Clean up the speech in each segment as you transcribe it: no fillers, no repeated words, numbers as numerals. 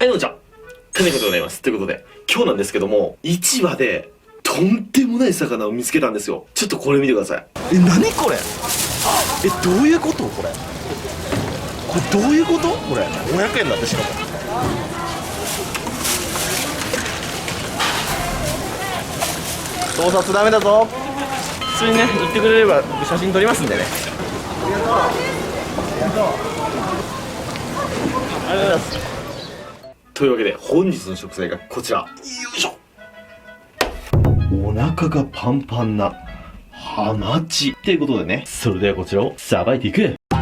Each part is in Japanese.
はい、のんちゃん。ということでございます。ということで、今日なんですけども、市場で、とんでもない魚を見つけたんですよ。ちょっとこれ見てください。何これ。どういうことこれ。どういうことこれ。500円だってしかも。盗撮ダメだぞ。普通にね、言ってくれれば写真撮りますんでね。ありがとう。ありがとうございます。というわけで、本日の食材がこちら。よいしょ。お腹がパンパンな、ハマチ。っていうことでね、それではこちらをさばいていく。は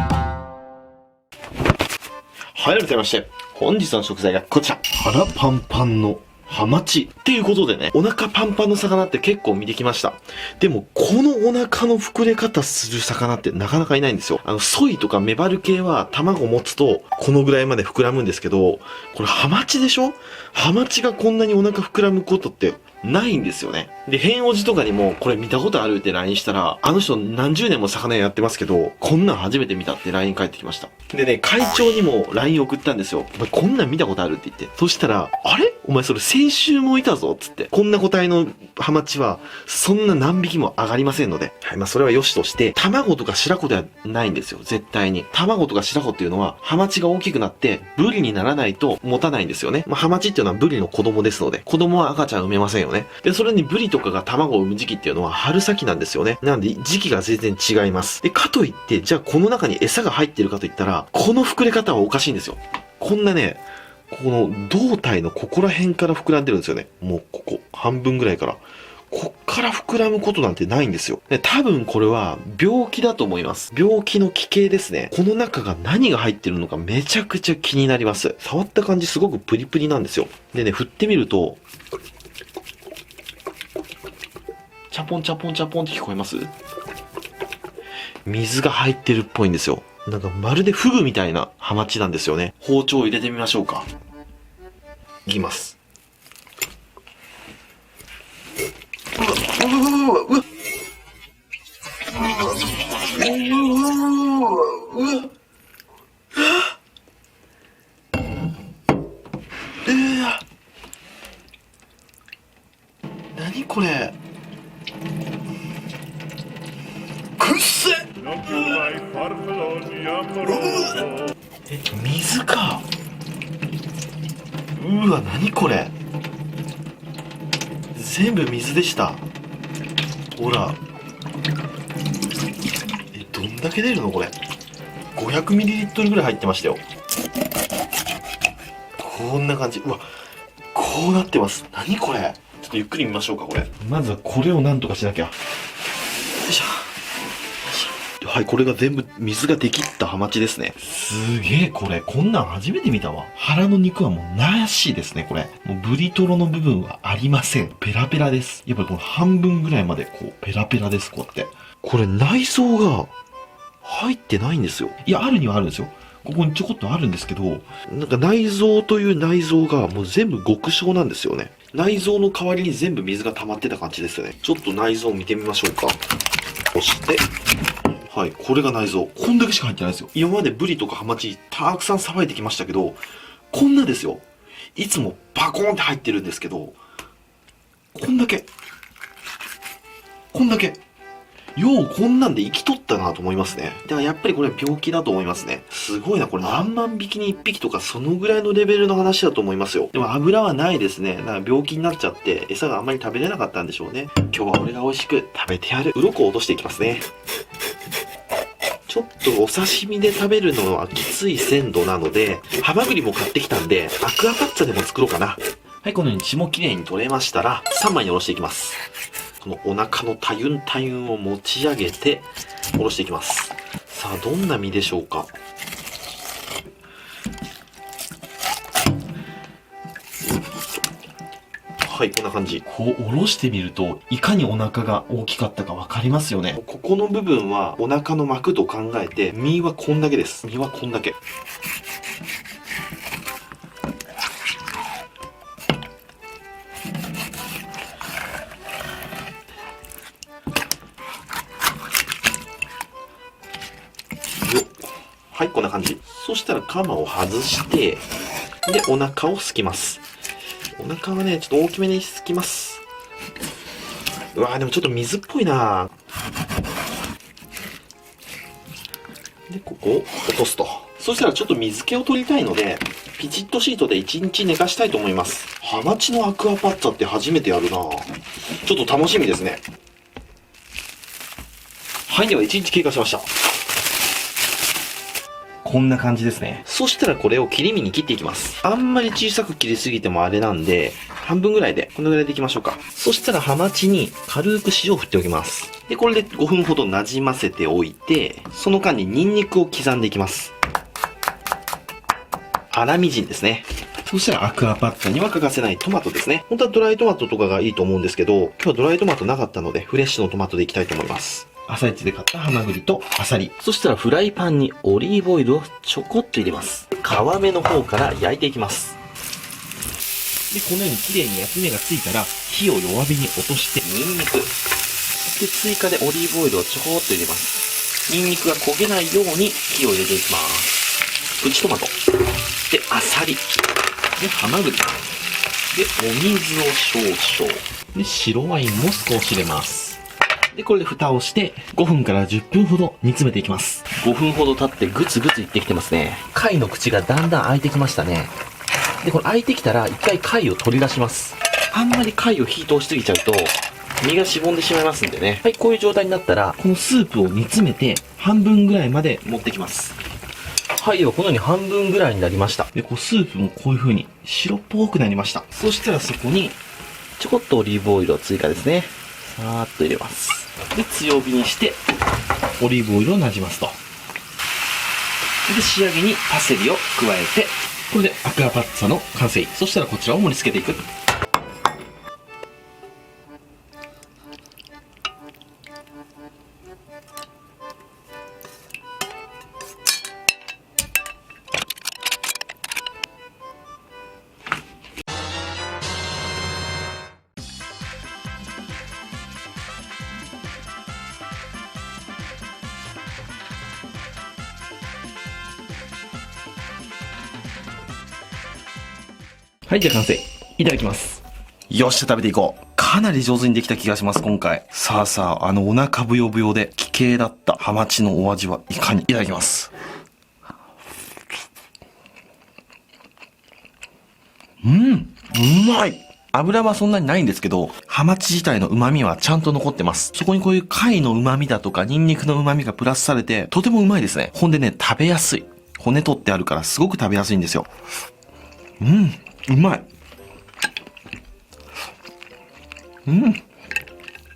い、改めまして、本日の食材がこちら。腹パンパンのハマチ。っていうことでね、お腹パンパンの魚って結構見てきました。でも、このお腹の膨れ方する魚ってなかなかいないんですよ。ソイとかメバル系は卵持つと、このぐらいまで膨らむんですけど、これハマチでしょ？ハマチがこんなにお腹膨らむことってないんですよね。で、変おじとかにも、これ見たことあるって LINE したら、あの人何十年も魚屋やってますけど、こんなん初めて見たって LINE 返ってきました。でね、会長にも LINE 送ったんですよ。お前こんなん見たことあるって言って。そしたら、あれ？お前それ先週もいたぞつって。こんな個体のハマチは、そんな何匹も上がりませんので。はい、まあそれは良しとして、卵とか白子ではないんですよ。絶対に。卵とか白子っていうのは、ハマチが大きくなって、ブリにならないと持たないんですよね。まあハマチっていうのはブリの子供ですので、子供は赤ちゃん産めませんよね。で、それにブリとかが卵を産む時期っていうのは春先なんですよね。なんで時期が全然違います。で、かといって、じゃあこの中に餌が入ってるかといったら、この膨れ方はおかしいんですよ。こんなね、この胴体のここら辺から膨らんでるんですよね。もうここ、半分ぐらいから。こっから膨らむことなんてないんですよ。で、多分これは病気だと思います。病気の奇形ですね。この中が何が入ってるのかめちゃくちゃ気になります。触った感じすごくプリプリなんですよ。でね、振ってみると、チャポンチャポンチャポンって聞こえます？水が入ってるっぽいんですよ。なんかまるでフグみたいなハマチなんですよね。包丁を入れてみましょうか。いきます。うわ何これ。くっせ。水か。うわ、何これ。全部水でした。ほら。どんだけ出るのこれ。500ml ぐらい入ってましたよ。こんな感じ。うわ、こうなってます。何これ。ちょっとゆっくり見ましょうか、これ。まずはこれをなんとかしなきゃ。よいしょ。はい、これが全部水ができったハマチですね。すげえ、これ。こんなん初めて見たわ。腹の肉はもうなしですね、これ。もうブリトロの部分はありません。ペラペラです。やっぱりこの半分ぐらいまでこう、ペラペラです、こうやって。これ内臓が入ってないんですよ。いや、あるにはあるんですよ。ここにちょこっとあるんですけど、なんか内臓という内臓がもう全部極小なんですよね。内臓の代わりに全部水が溜まってた感じですよね。ちょっと内臓を見てみましょうか。そして、はい、これが内臓。こんだけしか入ってないですよ。今までブリとかハマチたくさんさばいてきましたけど、こんなですよ。いつもバコーンって入ってるんですけど、こんだけ。こんだけ。ようこんなんで生きとったなと思いますね。だからやっぱりこれ病気だと思いますね。すごいな、これ何万匹に1匹とかそのぐらいのレベルの話だと思いますよ。でも油はないですね。なんか病気になっちゃって餌があんまり食べれなかったんでしょうね。今日は俺が美味しく食べてやる。鱗を落としていきますね。ちょっとお刺身で食べるのはきつい鮮度なので、ハマグリも買ってきたんで、アクアパッツァでも作ろうかな。はい、このように血もきれいに取れましたら、3枚におろしていきます。このお腹のたゆんたゆんを持ち上げて、おろしていきます。さあ、どんな身でしょうか。はい、こんな感じ。こう、おろしてみると、いかにお腹が大きかったかわかりますよね。ここの部分は、お腹の膜と考えて、身はこんだけです。身はこんだけ。はい、こんな感じ。そしたらカマを外して、で、お腹をすきます。お腹はね、ちょっと大きめにすきます。うわー、でもちょっと水っぽいな。で、ここを落とすと。そしたらちょっと水気を取りたいので、ピチッとシートで1日寝かしたいと思います。ハマチのアクアパッツァって初めてやるな。ちょっと楽しみですね。はい、では1日経過しました。こんな感じですね。そしたらこれを切り身に切っていきます。あんまり小さく切りすぎてもあれなんで、半分ぐらいで、このぐらいでいきましょうか。そしたらハマチに軽く塩を振っておきます。で、これで5分ほど馴染ませておいて、その間にニンニクを刻んでいきます。粗みじんですね。そしたらアクアパッツァには欠かせないトマトですね。本当はドライトマトとかがいいと思うんですけど、今日はドライトマトなかったので、フレッシュのトマトでいきたいと思います。朝市で買ったハマグリとアサリ。そしたらフライパンにオリーブオイルをちょこっと入れます。皮目の方から焼いていきます。で、このように綺麗に焼き目がついたら、火を弱火に落として、ニンニク。で、追加でオリーブオイルをちょこっと入れます。ニンニクが焦げないように火を入れていきます。プチトマト。で、アサリ。で、ハマグリ。で、お水を少々。で、白ワインも少し入れます。で、これで蓋をして、5分から10分ほど煮詰めていきます。5分ほど経ってグツグツいってきてますね。貝の口がだんだん開いてきましたね。で、これ開いてきたら一回貝を取り出します。あんまり貝を火通しすぎちゃうと、身がしぼんでしまいますんでね。はい、こういう状態になったら、このスープを煮詰めて、半分ぐらいまで持ってきます。はい、ではこのように半分ぐらいになりました。で、こうスープもこういう風に白っぽくなりました。そしたらそこに、ちょこっとオリーブオイルを追加ですね。さーっと入れます。で、強火にして、オリーブオイルをなじますと。で、仕上げにパセリを加えて、これでアクアパッツァの完成。そしたらこちらを盛り付けていく。はい、じゃあ完成。いただきます。よっしゃ、食べていこう。かなり上手にできた気がします、今回。さあさあ、お腹ブヨブヨで奇形だったハマチのお味はいかに。いただきます。うまい。油はそんなにないんですけど、ハマチ自体の旨味はちゃんと残ってます。そこにこういう貝の旨味だとか、ニンニクの旨味がプラスされて、とてもうまいですね。ほんでね、食べやすい。骨取ってあるからすごく食べやすいんですよ。うまい。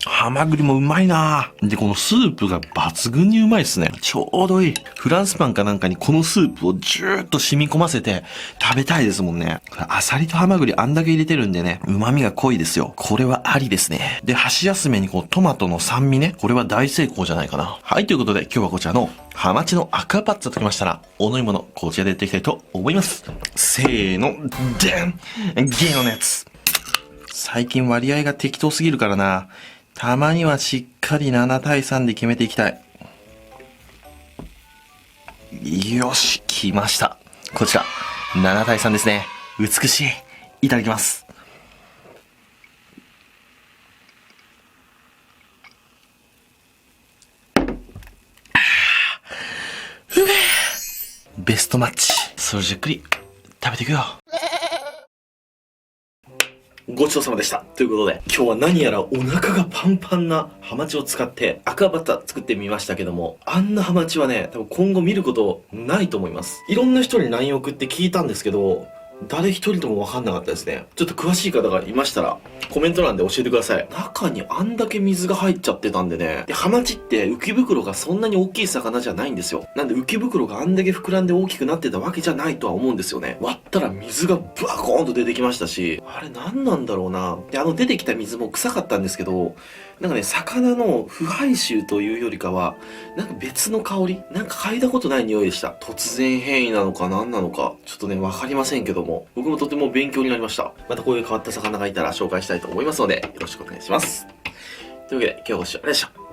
ハマグリもうまいなぁ。で、このスープが抜群にうまいですね。ちょうどいい。フランスパンかなんかにこのスープをジューッと染み込ませて食べたいですもんね。アサリとハマグリあんだけ入れてるんでね、旨味が濃いですよ。これはありですね。で、箸休めにこうトマトの酸味ね。これは大成功じゃないかな。はい、ということで今日はこちらのハマチのアクアパッツァときましたら、お飲み物、こちらでやっていきたいと思います。せーの、でんゲのやつ。最近割合が適当すぎるからな。たまにはしっかり7対3で決めていきたい。よし、来ました。こちら、7対3ですね。美しい。いただきます。ベストマッチ。それじっくり食べていくよ。ごちそうさまでした。ということで、今日は何やらお腹がパンパンなハマチを使ってアクアパッツァ作ってみましたけども、あんなハマチはね、多分今後見ることないと思います。いろんな人に LINE 送って聞いたんですけど、誰一人とも分かんなかったですね。ちょっと詳しい方がいましたら、コメント欄で教えてください。中にあんだけ水が入っちゃってたんでね。で、ハマチって浮き袋がそんなに大きい魚じゃないんですよ。なんで浮き袋があんだけ膨らんで大きくなってたわけじゃないとは思うんですよね。割ったら水がブワコーンと出てきましたし、あれ何なんだろうな。で、出てきた水も臭かったんですけど、なんかね、魚の腐敗臭というよりかは、なんか別の香り、なんか嗅いだことない匂いでした。突然変異なのか何なのか、ちょっとね、わかりませんけども、僕もとても勉強になりました。またこういう変わった魚がいたら紹介したいと思いますので、よろしくお願いします。というわけで、今日はご視聴ありがとうございました。